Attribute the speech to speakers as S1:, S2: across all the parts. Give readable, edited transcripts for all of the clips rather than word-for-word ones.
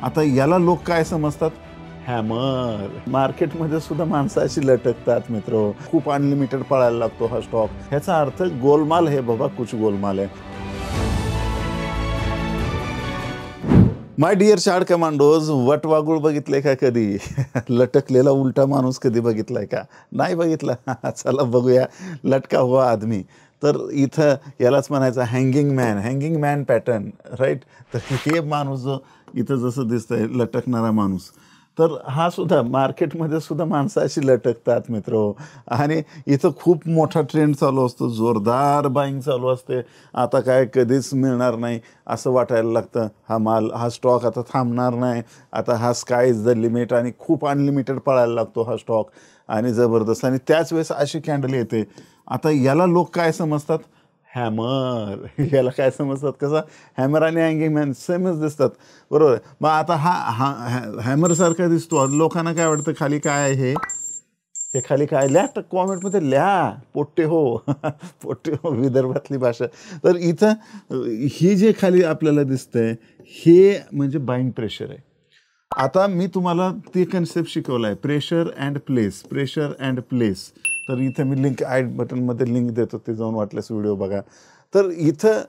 S1: आता याला लोक काय समजतात? हॅमर. मार्केटमध्ये सुद्धा माणसं अशी लटकतात मित्र. खूप अनलिमिटेड पळायला लागतो हा स्टॉक. ह्याचा अर्थ गोलमाल है बाबा, कुछ गोलमाल है. माय डिअर चार्ट कमांडोज, वटवागुळ बघितले का कधी? लटकलेला उलटा माणूस कधी बघितलाय का? नाही बघितला. चला बघूया लटका हुआ आदमी. तर इथं यालाच म्हणायचं हँगिंग मॅन पॅटर्न, राईट. तर हे माणूस जो इथं जसं दिसतंय लटकणारा माणूस, तर हा सुद्धा मार्केटमध्ये सुद्धा माणसं अशी लटकतात मित्र. आणि इथं खूप मोठा ट्रेंड चालू असतो, जोरदार बाईंग चालू असते. आता काय कधीच मिळणार नाही असं वाटायला लागतं. हा स्टॉक आता थांबणार नाही, आता हा स्काय इज द लिमिट, आणि खूप अनलिमिटेड पळायला लागतो हा स्टॉक, आणि जबरदस्त. आणि त्याच वेळेस अशी कॅन्डल येते. आता याला लोक काय समजतात? हॅमर. याला काय समजतात? कसा? हॅमर आणि हँगिंग मॅन सेमच दिसतात, बरोबर आहे. मग आता हा हॅमरसारखा दिसतो. लोकांना काय वाटतं खाली काय आहे हे खाली काय लिहा, कॉमेंटमध्ये लिहा. पोट्टे हो. पोट्टे हो, विदर्भातली भाषा. तर इथं ही जे खाली आपल्याला दिसतंय हे म्हणजे बाईंग प्रेशर आहे. आता मी तुम्हाला ते कन्सेप्ट शिकवला आहे, प्रेशर अँड प्लेस. तर इथं मी लिंक बटनमध्ये लिंक देतो, ते जाऊन वाटल्यास व्हिडिओ बघा. तर इथं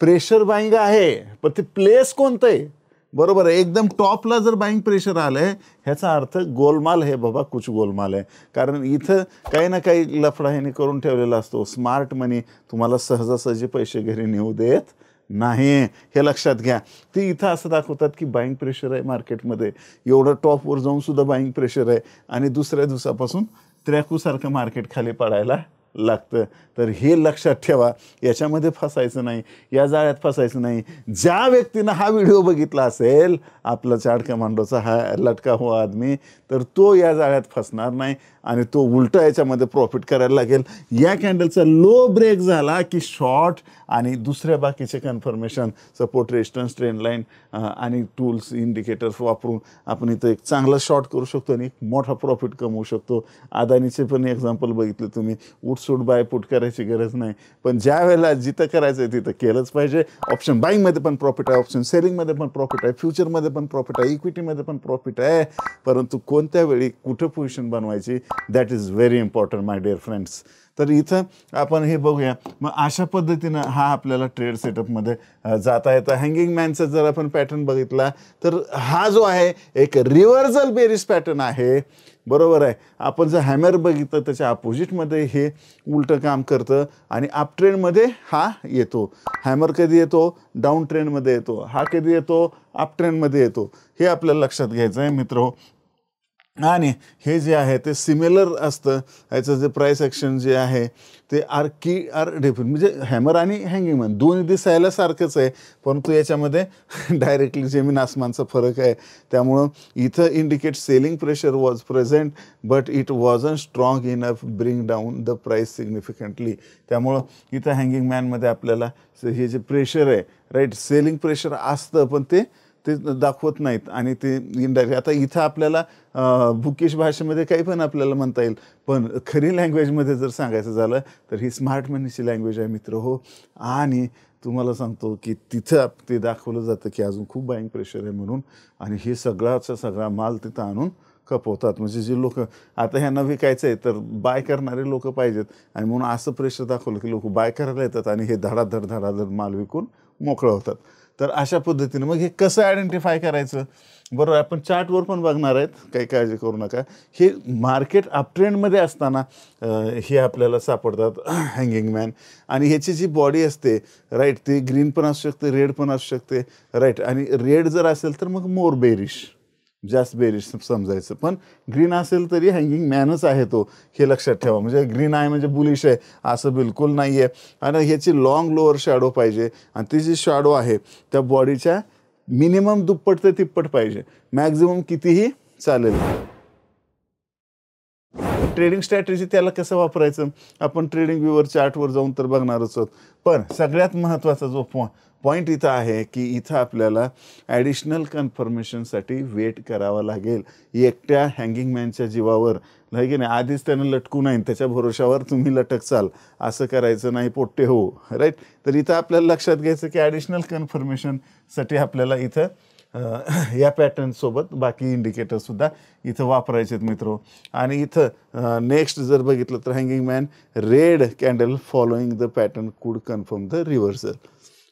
S1: प्रेशर बाईंग आहे, पण ते प्लेस कोणतं आहे? बरोबर आहे. एकदम टॉपला जर बाईंग प्रेशर आलंय ह्याचा अर्थ गोलमाल है बाबा, कुछ गोलमाल आहे. कारण इथं काही ना काही लफडा ह्याने करून ठेवलेला असतो. स्मार्ट मनी तुम्हाला सहजासहजी पैसे घरी नेऊ देत नाही, हे लक्षात घ्या. ते इथं असं दाखवतात की बाईंग प्रेशर आहे मार्केटमध्ये, एवढं टॉपवर जाऊन सुद्धा बाईंग प्रेशर आहे, आणि दुसऱ्या दिवसापासून त्र्याकूसारखं मार्केट खाली पडायला लागतं. तर हे लक्षात ठेवा, याच्यामध्ये फसायचं नाही, या जाळ्यात फसायचं नाही. ज्या व्यक्तीनं हा व्हिडिओ बघितला असेल आपला चार्ट कमांडोचा हा लटका हो आदमी, तर तो या जाळ्यात फसणार नाही, आणि तो उलट याच्यामध्ये प्रॉफिट करायला लागेल. या कॅन्डलचा लो ब्रेक झाला की शॉर्ट, आणि दुसऱ्या बाकीचे confirmation, support, resistance, trend line आणि टूल्स, इंडिकेटर्स वापरून आपण इथं एक चांगला शॉर्ट करू शकतो आणि मोठा प्रॉफिट कमवू शकतो. अदानीचे पण एक्झाम्पल बघितलं तुम्ही. उठसूट बाय पुट करायची गरज नाही, पण ज्या वेळेला जिथं करायचं आहे तिथं केलंच पाहिजे. ऑप्शन बाईंगमध्ये पण प्रॉफिट आहे, ऑप्शन सेलिंगमध्ये पण प्रॉफिट आहे, फ्युचरमध्ये पण प्रॉफिट आहे, इक्विटीमध्ये पण प्रॉफिट आहे. परंतु कोणत्या वेळी कुठं पोझिशन बनवायची, that is very important my dear friends. तर इथं आपण हे बघूया. मग अशा पद्धतीनं हा आपल्याला ट्रेड सेटअपमध्ये जाता येतं. हँगिंग मॅनचा जर आपण पॅटर्न बघितला तर हा जो आहे एक रिव्हर्सल बेरिश पॅटर्न आहे, बरोबर आहे. आपण जर हॅमर बघितलं त्याच्या अपोजिटमध्ये हे उलटं काम करतं, आणि अप ट्रेंडमध्ये हा येतो. हॅमर कधी येतो? डाऊन ट्रेंडमध्ये येतो. हा कधी येतो? अप ट्रेंडमध्ये येतो. हे आपल्याला लक्षात घ्यायचं आहे मित्र. आणि हे जे आहे ते सिमिलर असतं. ह्याचं जे प्राईस ॲक्शन जे आहे ते आर डिफरंट. म्हणजे हॅमर आणि हँगिंग मॅन दोन्ही दिसायला सारखंच आहे, परंतु याच्यामध्ये डायरेक्टली जमीन आसमानचा फरक आहे. त्यामुळं इथं indicate selling pressure was present, but it wasn't strong enough bring down the price significantly. त्यामुळं इथं हँगिंग मॅनमध्ये आपल्याला हे जे प्रेशर आहे, राईट, सेलिंग प्रेशर असतं, पण ते दाखवत नाहीत, आणि ते इनडायरेक्ट. आता इथं आपल्याला बुकिश भाषेमध्ये काही पण आपल्याला म्हणता येईल, पण खरी लँग्वेजमध्ये जर सांगायचं झालं तर ही स्मार्ट मनीची लँग्वेज आहे मित्र हो. आणि तुम्हाला सांगतो की तिथं ते दाखवलं जातं की अजून खूप बाईंग प्रेशर आहे म्हणून, आणि हे सगळाचा सगळा माल तिथं आणून खपवतात. म्हणजे जे लोक आता ह्यांना विकायचं आहे तर बाय करणारे लोक पाहिजेत, आणि म्हणून असं प्रेशर दाखवलं की लोक बाय करायला येतात, आणि हे धडाधड माल विकून मोकळं होतात. तर अशा पद्धतीनं मग हे कसं आयडेंटिफाय करायचं? बरोबर, आपण चार्टवर पण बघणार आहेत, काही काळजी करू नका. हे मार्केट अपट्रेंडमध्ये असताना हे आपल्याला सापडतात हँगिंग मॅन. आणि ह्याची जी बॉडी असते, राईट, ती ग्रीन पण असू शकते, रेड पण असू शकते, राईट. आणि रेड जर असेल तर मग मोर बेरिश, जास्त बेरिश समजायचं. पण ग्रीन असेल तरी हँगिंग मॅनच आहे तो, हे लक्षात ठेवा. म्हणजे ग्रीन आहे म्हणजे बुलिश आहे असं बिलकुल नाही आहे. आणि ह्याची लॉंग लोअर शॅडो पाहिजे, आणि ती जी शॅडो आहे त्या बॉडीच्या मिनिमम दुप्पट ते तिप्पट पाहिजे, मॅक्झिमम कितीही चालेल. ट्रेडिंग स्ट्रॅटेजी त्याला कसं वापरायचं आपण ट्रेडिंग व्ह्यूवर चार्टवर जाऊन तर बघणारच आहोत. पण सगळ्यात महत्त्वाचा जो पॉईंट इथं आहे की इथं आपल्याला ॲडिशनल कन्फर्मेशनसाठी वेट करावं लागेल. एकट्या हँगिंग मॅनच्या जीवावर नाही की नाही, आधीच त्यानं लटकू नाही त्याच्या भरोशावर तुम्ही लटकचाल असं करायचं नाही पोट्टे हो, राईट. तर इथं आपल्याला लक्षात घ्यायचं की ॲडिशनल कन्फर्मेशनसाठी आपल्याला इथं या पॅटर्नसोबत बाकी इंडिकेटरसुद्धा इथं वापरायचे आहेत मित्र. आणि इथं नेक्स्ट जर बघितलं तर hanging man red candle following the pattern कुड कन्फर्म द रिव्हर्सल,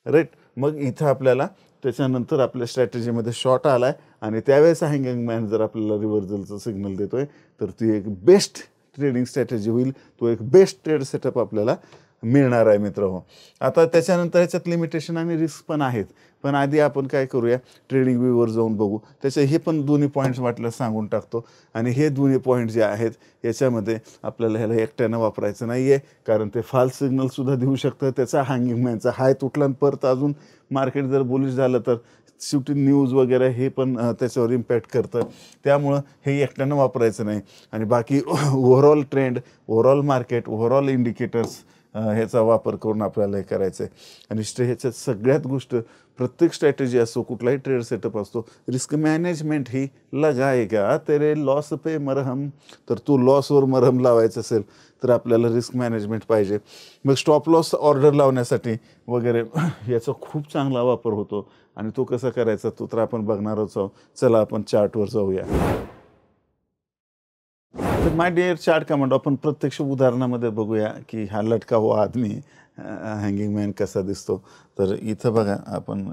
S1: राईट. मग इथं आपल्याला त्याच्यानंतर आपल्या स्ट्रॅटेजीमध्ये शॉर्ट आला आहे आणि त्यावेळेस हँगिंग मॅन जर आपल्याला रिव्हर्सलचं सिग्नल देतो आहे तर ती एक बेस्ट ट्रेडिंग स्ट्रॅटेजी होईल, तो एक बेस्ट ट्रेड सेटअप आपल्याला मिळणार आहे मित्र. हो, आता त्याच्यानंतर ह्याच्यात लिमिटेशन आणि रिस्क पण आहेत, पण आधी आपण काय करूया, ट्रेडिंग व्ह्यूवर जाऊन बघू. त्याचे हे पण दोन्ही पॉईंट्स वाटल्यास सांगून टाकतो. आणि हे दोन्ही पॉईंट जे आहेत याच्यामध्ये आपल्याला ह्याला एकट्यानं वापरायचं नाही आहे, कारण ते फाल्स सिग्नलसुद्धा देऊ शकतं. त्याचा हँगिंग मॅनचा हाय तुटला आणि परत अजून मार्केट जर बुलिश झालं तर शेवटी न्यूज वगैरे हे पण त्याच्यावर इम्पॅक्ट करतं. त्यामुळं हे एकट्यानं वापरायचं नाही. आणि बाकी overall trend, overall market, overall indicators ह्याचा वापर करून आपल्याला हे करायचं आहे. आणि ह्याच्यात सगळ्यात गोष्ट, प्रत्येक स्ट्रॅटेजी असो, कुठलाही ट्रेड सेटअप असतो, रिस्क मॅनेजमेंट ही लगाएगा तेरे लॉस पे मरहम. तर तू लॉसवर मरहम लावायचं असेल तर आपल्याला रिस्क मॅनेजमेंट पाहिजे. मग स्टॉप लॉस ऑर्डर लावण्यासाठी वगैरे याचा खूप चांगला वापर होतो. आणि तो कसा करायचा तो तर आपण बघणारच आहोत. चला आपण चार्टवर जाऊया. तर माय डिअर चार्ट कमांडो, आपण प्रत्यक्ष उदाहरणामध्ये बघूया की हा लटका हुआ आदमी हँगिंग मॅन कसा दिसतो. तर इथं बघा, आपण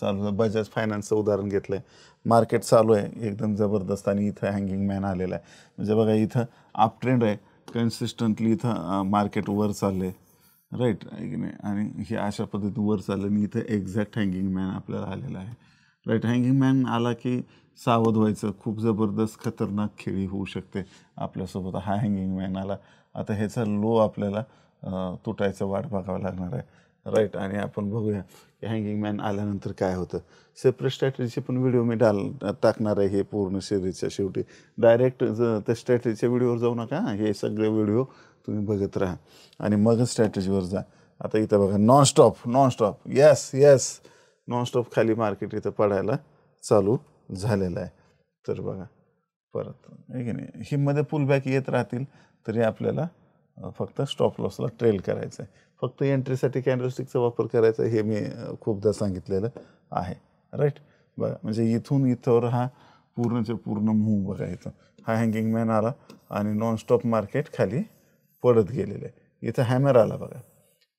S1: चालू बजाज फायनान्सचं उदाहरण घेतलं आहे. मार्केट चालू आहे एकदम जबरदस्त आणि इथं हँगिंग मॅन आलेला आहे. म्हणजे बघा इथं अप ट्रेंड आहे, कन्सिस्टंटली इथं मार्केट वर चाललं आहे, राईट आहे की नाही. आणि हे अशा पद्धतीने वर चाललं आणि इथं एक्झॅक्ट हँगिंग मॅन आपल्याला आलेला आहे, राईट. हँगिंग मॅन आला की सावध व्हायचं, खूप जबरदस्त खतरनाक खेळी होऊ शकते आपल्यासोबत. हा हँगिंग मॅन आला, आता ह्याचा लो आपल्याला तुटायचं वाट बघावं लागणार आहे, राईट. आणि आपण बघूया की हँगिंग मॅन आल्यानंतर काय होतं. सेपरेट स्ट्रॅटेजीचे पण व्हिडिओ मी टाकणार आहे हे पूर्ण सिरीजच्या शेवटी. डायरेक्ट त्या स्ट्रॅटेजीच्या व्हिडिओवर जाऊ नका, हे सगळे व्हिडिओ तुम्ही बघत राहा आणि मगच स्ट्रॅटेजीवर जा. आता इथं बघा नॉनस्टॉप येस नॉनस्टॉप खाली मार्केट इथं पडायला चालू झालेलं आहे. तर बघा परत आहे की नाही, ही मध्ये पुलबॅक येत राहतील तरी आपल्याला फक्त स्टॉप लॉसला ट्रेल करायचं आहे. फक्त एंट्रीसाठी कॅन्डलस्टिकचा वापर करायचा हे मी खूपदा सांगितलेलं आहे, राईट. बघा म्हणजे इथून इथंवर हा पूर्णच्या पूर्ण मूव बघा. इथं हा हँगिंग मॅन आला आणि नॉनस्टॉप मार्केट खाली पडत गेलेलं आहे. इथं हॅमर आला बघा,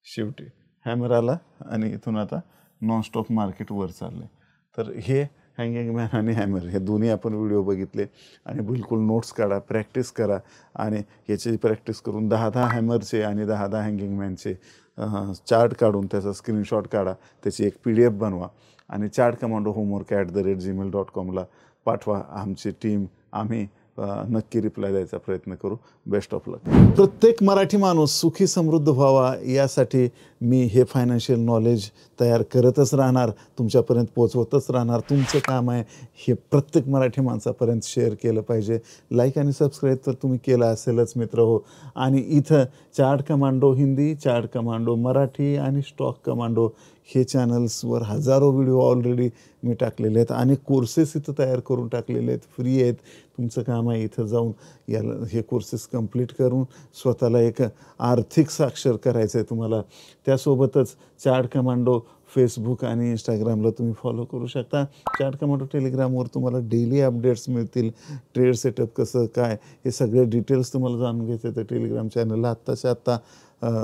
S1: शेवटी हॅमर आला आणि इथून आता नॉनस्टॉप मार्केट वर चाललं आहे. तर हे हँगिंग मॅन आणि हॅमर हे दोन्ही आपण व्हिडिओ बघितले आणि बिलकुल नोट्स काढा, प्रॅक्टिस करा. आणि याची प्रॅक्टिस करून 10 हॅमरचे आणि 10 हँगिंग मॅनचे चार्ट काढून त्याचा स्क्रीनशॉट काढा, त्याची एक PDF बनवा आणि चार्ट कमांडो homework@gmail.com पाठवा. आमची टीम, आम्ही नक्की रिप्लाय द्यायचा प्रयत्न करू. बेस्ट ऑफ लक. प्रत्येक मराठी माणूस सुखी समृद्ध व्हावा यासाठी मी हे फायनान्शियल नॉलेज तयार करतच राहणार, तुमच्यापर्यंत पोचवतच राहणार. तुमचं काम आहे हे प्रत्येक मराठी माणसापर्यंत शेअर केलं पाहिजे. लाईक आणि सबस्क्राईब तर तुम्ही केलं असेलच मित्र हो. आणि इथं chart commando Hindi, chart commando Marathi आणि स्टॉक कमांडो हे चॅनल्सवर हजारो व्हिडिओ ऑलरेडी मी टाकलेले आहेत आणि कोर्सेस इथं तयार करून टाकलेले आहेत, फ्री आहेत. तुमचं काम आहे इथं जाऊन याला हे कोर्सेस कंप्लीट करून स्वतःला एक आर्थिक साक्षर करायचं आहे तुम्हाला. त्यासोबतच चार्ट कमांडो फेसबुक आणि इंस्टाग्रामला तुम्ही फॉलो करू शकता. चार्ट कमांडो टेलिग्रामवर तुम्हाला डेली अपडेट्स मिळतील. ट्रेड सेटअप कसं काय हे सगळे डिटेल्स तुम्हाला जाणून घ्यायचे तर टेलिग्राम चॅनलला आत्ताच्या आत्ता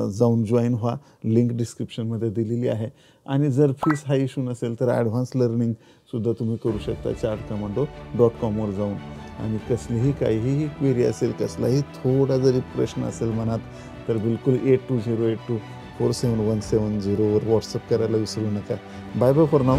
S1: जाऊन जॉईन व्हा. लिंक डिस्क्रिप्शनमध्ये दिलेली आहे. आणि जर फीस हा इश्यू नसेल तर ॲडव्हान्स लर्निंगसुद्धा तुम्ही करू शकता chartcommando.com जाऊन. आणि कसलीही काहीही क्वेरी असेल, कसलाही थोडा जरी प्रश्न असेल मनात तर बिलकुल 8208247170 वर व्हॉट्सअप करायला विसरू नका. Bye bye for now.